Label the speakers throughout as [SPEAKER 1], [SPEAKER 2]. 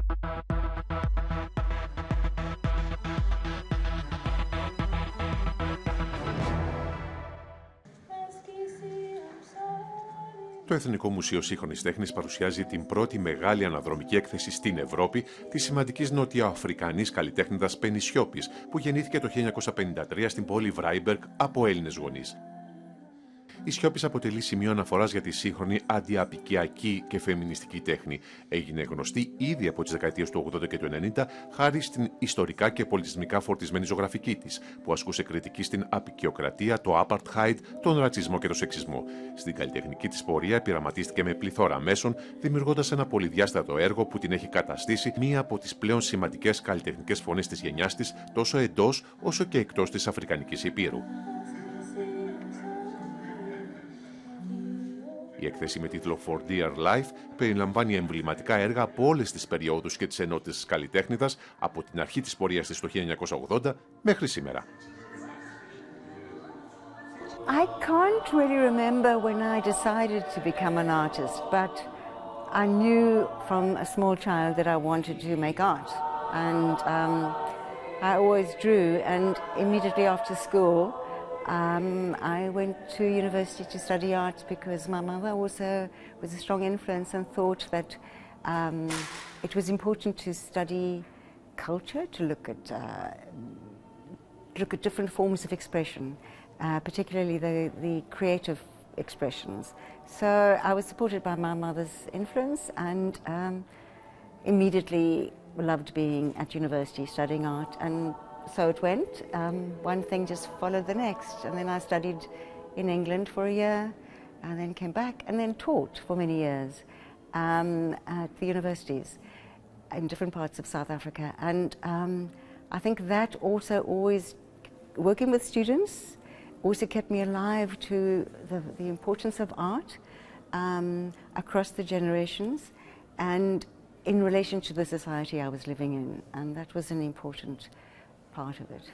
[SPEAKER 1] Το Εθνικό Μουσείο Σύγχρονης Τέχνης παρουσιάζει την πρώτη μεγάλη αναδρομική έκθεση στην Ευρώπη της σημαντικής Νοτιοαφρικανής καλλιτέχνιδας Penny Siopis, που γεννήθηκε το 1953 στην πόλη Βραϊμπεργκ από Έλληνες γονείς. Η Siopis αποτελεί σημείο αναφοράς για τη σύγχρονη αντιαπικιακή και φεμινιστική τέχνη. Έγινε γνωστή ήδη από τις δεκαετίες του 80 και του 90 χάρη στην ιστορικά και πολιτισμικά φορτισμένη ζωγραφική της, που ασκούσε κριτική στην απικιοκρατία, το apartheid, τον ρατσισμό και τον σεξισμό. Στην καλλιτεχνική της πορεία πειραματίστηκε με πληθώρα μέσων, δημιουργώντας ένα πολυδιάστατο έργο που την έχει καταστήσει μία από τις πλέον σημαντικές καλλιτεχνικές φωνές της γενιάς της, τόσο εντός όσο και εκτός της Αφρικανικής Υπήρου. Η έκθεση με τίτλο For Dear Life περιλαμβάνει εμβληματικά έργα από όλες τις περιόδους και τις ενότητες της καλλιτέχνιδας, από την αρχή της πορείας της το 1980 μέχρι σήμερα.
[SPEAKER 2] I can't really remember when I decided to become an artist, but I knew from a small child that I wanted to make art. And I always drew, and immediately after school, I went to university to study art because my mother also was a strong influence and thought that it was important to study culture, to look at different forms of expression, particularly the creative expressions. So I was supported by my mother's influence and immediately loved being at university studying art, and so it went. One thing just followed the next, and then I studied in England for a year, and then came back, and then taught for many years at the universities in different parts of South Africa. And I think that also always, working with students, also kept me alive to the importance of art across the generations and in relation to the society I was living in, and that was an important part of it.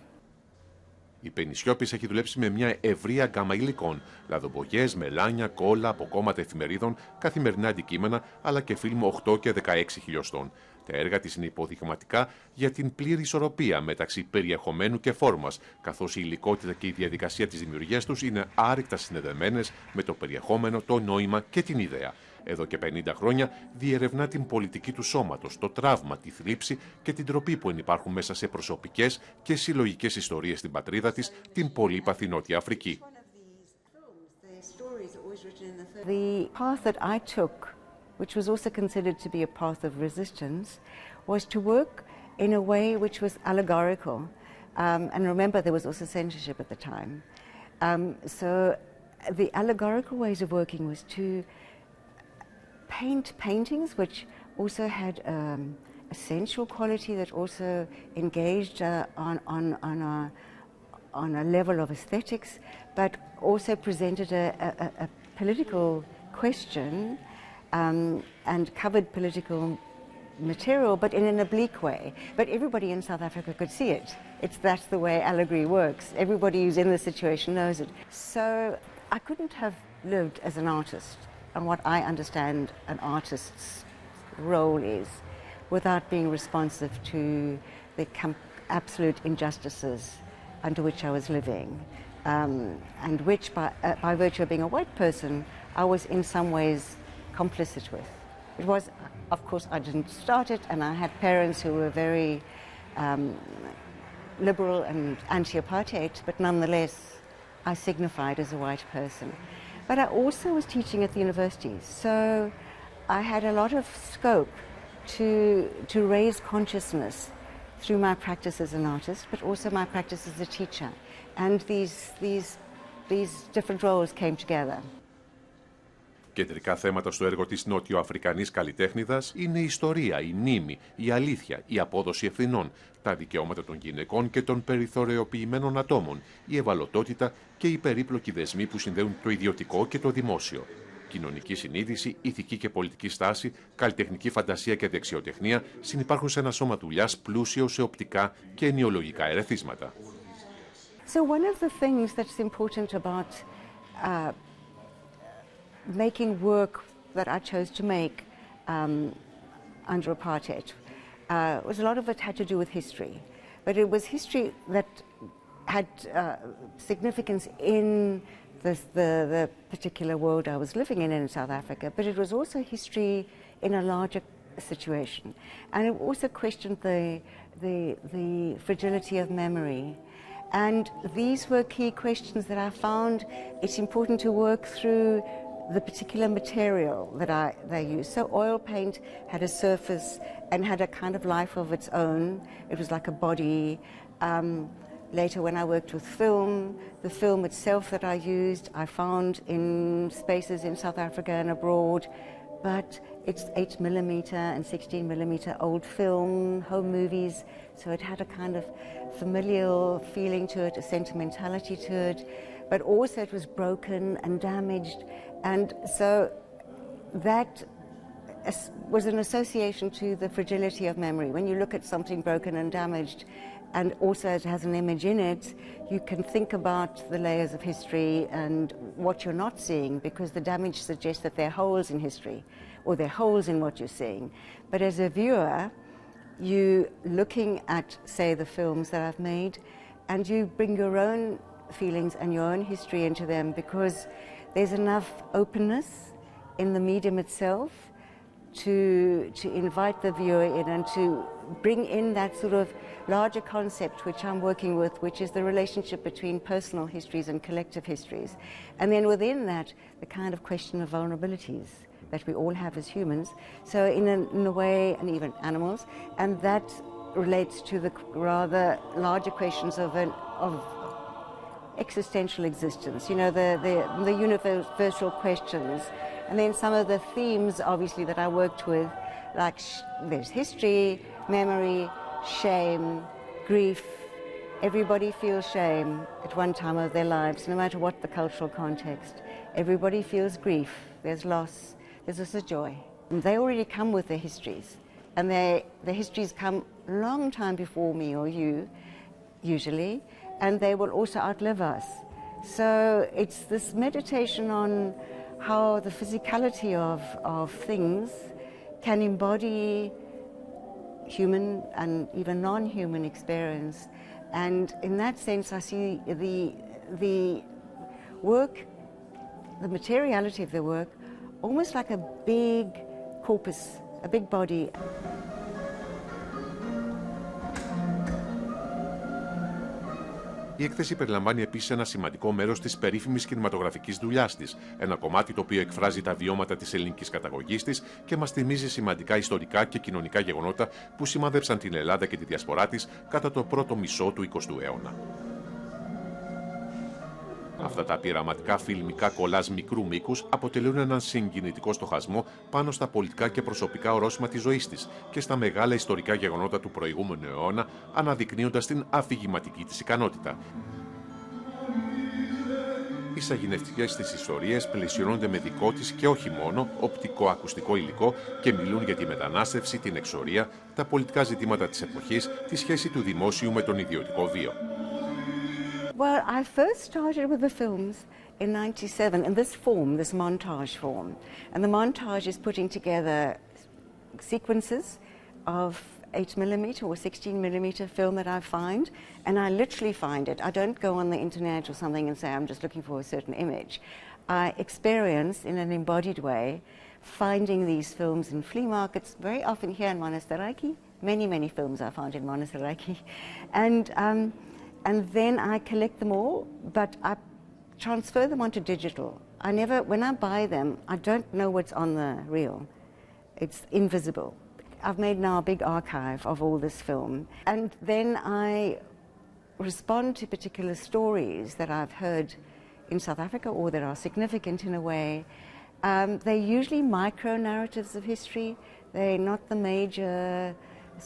[SPEAKER 1] Η Penny Siopis έχει δουλέψει με μια ευρεία γκάμα υλικών, λαδομπογιές, μελάνια, κόλλα, αποκόμματα εφημερίδων, καθημερινά αντικείμενα, αλλά και φιλμ 8 και 16 χιλιοστών. Τα έργα της είναι υποδειγματικά για την πλήρη ισορροπία μεταξύ περιεχομένου και φόρμας, καθώς η υλικότητα και η διαδικασία της δημιουργίας τους είναι άρρηκτα συνδεδεμένες με το περιεχόμενο, το νόημα και την ιδέα. Εδώ και 50 χρόνια διερευνά την πολιτική του σώματος, το τραύμα, τη θλίψη και την τροπή που ενυπάρχουν μέσα σε προσωπικές και συλλογικές ιστορίες στην πατρίδα της, την πολύπαθη Νότια Αφρική.
[SPEAKER 2] The path that I took, which was also considered to be a path of resistance, was to work in a way which was allegorical. And remember, there was also censorship at the time. So the allegorical ways of working was to paint paintings which also had a sensual quality that also engaged on a level of aesthetics, but also presented a political question and covered political material, but in an oblique way. But everybody in South Africa could see it. That's the way allegory works. Everybody who's in the situation knows it. So I couldn't have lived as an artist and what I understand an artist's role is without being responsive to the absolute injustices under which I was living, and which by virtue of being a white person I was in some ways complicit with. It was, of course, I didn't start it, and I had parents who were very liberal and anti-apartheid, but nonetheless I signified as a white person. But I also was teaching at the universities, so I had a lot of scope to raise consciousness through my practice as an artist, but also my practice as a teacher. And these different roles came together.
[SPEAKER 1] Κεντρικά θέματα στο έργο της Νοτιοαφρικανής καλλιτέχνιδας είναι η ιστορία, η μνήμη, η αλήθεια, η απόδοση ευθυνών, τα δικαιώματα των γυναικών και των περιθωριοποιημένων ατόμων, η ευαλωτότητα και οι περίπλοκοι δεσμοί που συνδέουν το ιδιωτικό και το δημόσιο. Κοινωνική συνείδηση, ηθική και πολιτική στάση, καλλιτεχνική φαντασία και δεξιοτεχνία συνυπάρχουν σε ένα σώμα δουλειάς πλούσιο σε οπτικά και ενοιολογικά ερεθίσματα.
[SPEAKER 2] So one of the things that's important about making work that I chose to make under apartheid was a lot of it had to do with history. But it was history that had significance in the particular world I was living in South Africa, but it was also history in a larger situation. And it also questioned the fragility of memory. And these were key questions that I found it's important to work through the particular material that they used. So oil paint had a surface and had a kind of life of its own. It was like a body. Later, when I worked with film, the film itself that I used, I found in spaces in South Africa and abroad, but it's 8mm and 16mm old film, home movies, so it had a kind of familial feeling to it, a sentimentality to it, but also it was broken and damaged, and so that was an association to the fragility of memory. When you look at something broken and damaged, and also it has an image in it, you can think about the layers of history and what you're not seeing, because the damage suggests that there are holes in history, or there are holes in what you're seeing. But as a viewer, you looking at, say, the films that I've made, and you bring your own feelings and your own history into them, because there's enough openness in the medium itself to invite the viewer in and to bring in that sort of larger concept which I'm working with, which is the relationship between personal histories and collective histories. And then within that, the kind of question of vulnerabilities that we all have as humans. So in a way, and even animals, and that relates to the rather larger questions of existential existence, you know, the universal questions. And then some of the themes, obviously, that I worked with, like there's history, memory, shame, grief. Everybody feels shame at one time of their lives, no matter what the cultural context. Everybody feels grief. There's loss. There's also joy. And they already come with their histories. And their histories come a long time before me or you, usually. And they will also outlive us. So it's this meditation on how the physicality of things can embody human and even non-human experience. And in that sense, I see the work, the materiality of the work, almost like a big corpus, a big body.
[SPEAKER 1] Η έκθεση περιλαμβάνει επίσης ένα σημαντικό μέρος της περίφημης κινηματογραφικής δουλειάς της, ένα κομμάτι το οποίο εκφράζει τα βιώματα της ελληνικής καταγωγής της και μας θυμίζει σημαντικά ιστορικά και κοινωνικά γεγονότα που σημάδεψαν την Ελλάδα και τη διασπορά της κατά το πρώτο μισό του 20ου αιώνα. Αυτά τα πειραματικά φιλμικά κολάζ μικρού μήκους αποτελούν έναν συγκινητικό στοχασμό πάνω στα πολιτικά και προσωπικά ορόσημα της ζωής της και στα μεγάλα ιστορικά γεγονότα του προηγούμενου αιώνα, αναδεικνύοντας την αφηγηματική της ικανότητα. Οι σαγηνευτικές της ιστορίες πλαισιώνονται με δικό της και όχι μόνο οπτικό-ακουστικό υλικό και μιλούν για τη μετανάστευση, την εξορία, τα πολιτικά ζητήματα της εποχής, τη σχέση του δημόσιου με τον ιδιωτικό βίο.
[SPEAKER 2] Well, I first started with the films in '97 in this form, this montage form. And the montage is putting together sequences of 8mm or 16mm film that I find, and I literally find it. I don't go on the internet or something and say I'm just looking for a certain image. I experience in an embodied way finding these films in flea markets, very often here in Monastiraki. Many films I found in Monastiraki. And then I collect them all, but I transfer them onto digital. When I buy them, I don't know what's on the reel. It's invisible. I've made now a big archive of all this film. And then I respond to particular stories that I've heard in South Africa or that are significant in a way. They're usually micro-narratives of history. They're not the major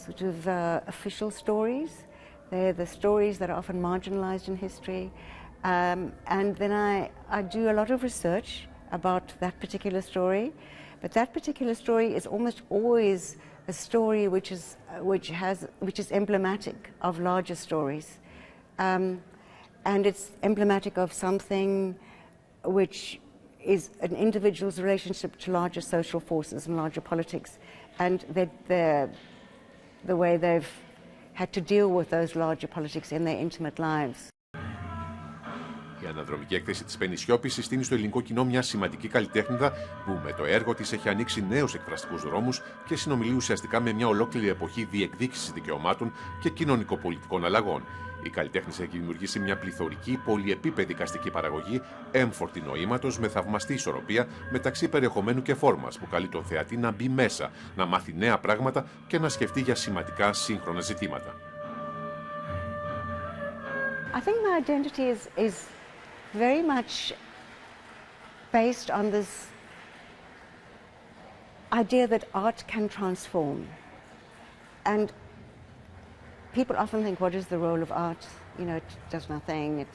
[SPEAKER 2] sort of official stories. They're the stories that are often marginalized in history. And then I do a lot of research about that particular story. But that particular story is almost always a story which is emblematic of larger stories. And it's emblematic of something which is an individual's relationship to larger social forces and larger politics. And the way they've had to deal with those larger politics in their intimate lives.
[SPEAKER 1] Η αναδρομική έκθεση της Penny Siopis συστήνει στο ελληνικό κοινό μια σημαντική καλλιτέχνιδα που με το έργο της έχει ανοίξει νέους εκφραστικούς δρόμους και συνομιλεί ουσιαστικά με μια ολόκληρη εποχή διεκδίκησης δικαιωμάτων και κοινωνικοπολιτικών αλλαγών. Η καλλιτέχνης έχει δημιουργήσει μια πληθωρική, πολυεπίπεδη εικαστική παραγωγή, έμφορτη νοήματος, με θαυμαστή ισορροπία μεταξύ περιεχομένου και φόρμας, που καλεί τον θεατή να μπει μέσα, να μάθει νέα πράγματα και να σκεφτεί για σημαντικά σύγχρονα ζητήματα.
[SPEAKER 2] I think my identity is very much based on this idea that art can transform. And people often think, what is the role of art? You know, it does nothing.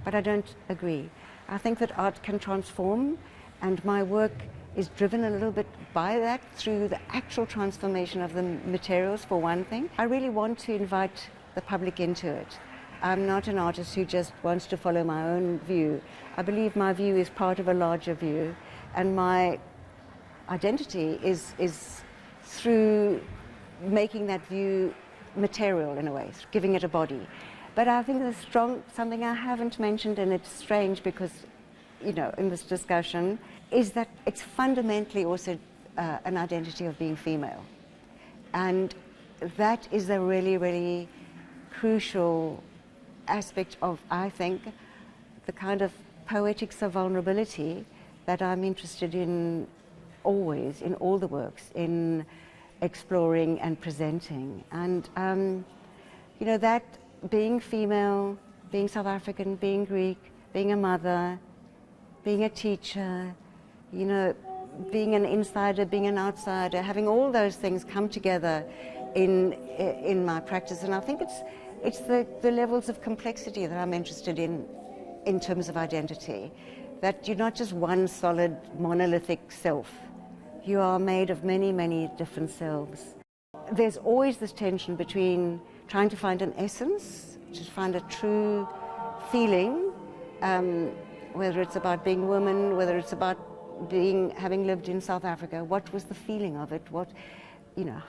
[SPEAKER 2] But I don't agree. I think that art can transform, and my work is driven a little bit by that through the actual transformation of the materials, for one thing. I really want to invite the public into it. I'm not an artist who just wants to follow my own view. I believe my view is part of a larger view, and my identity is through making that view material in a way, giving it a body. But I think there's something I haven't mentioned, and it's strange because, you know, in this discussion, is that it's fundamentally also an identity of being female. And that is a really, really crucial aspect of, I think, the kind of poetics of vulnerability that I'm interested in always, in all the works, in exploring and presenting. And, you know, that being female, being South African, being Greek, being a mother, being a teacher, you know, being an insider, being an outsider, having all those things come together in my practice. And I think it's the levels of complexity that I'm interested in terms of identity, that you're not just one solid monolithic self. You are made of many, many different selves. There's always this tension between trying to find an essence, to find a true feeling, whether it's about being a woman, whether it's about having lived in South Africa. What was the feeling of it? What, you know,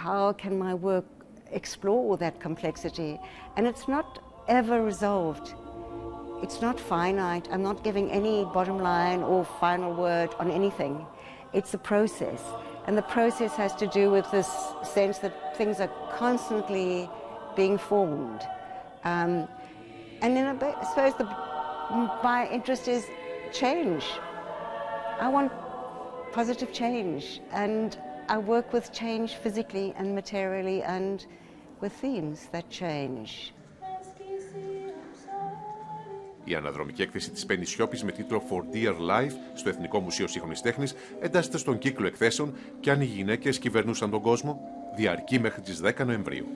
[SPEAKER 2] how can my work explore that complexity? And it's not ever resolved. It's not finite. I'm not giving any bottom line or final word on anything. It's a process, and the process has to do with this sense that things are constantly being formed. And then I suppose my interest is change. I want positive change, and I work with change physically and materially and with themes that change.
[SPEAKER 1] Η αναδρομική έκθεση της Penny Siopis με τίτλο For Dear Life στο Εθνικό Μουσείο Σύγχρονης Τέχνης εντάσσεται στον κύκλο εκθέσεων και αν οι γυναίκες κυβερνούσαν τον κόσμο, διαρκεί μέχρι τις 10 Νοεμβρίου.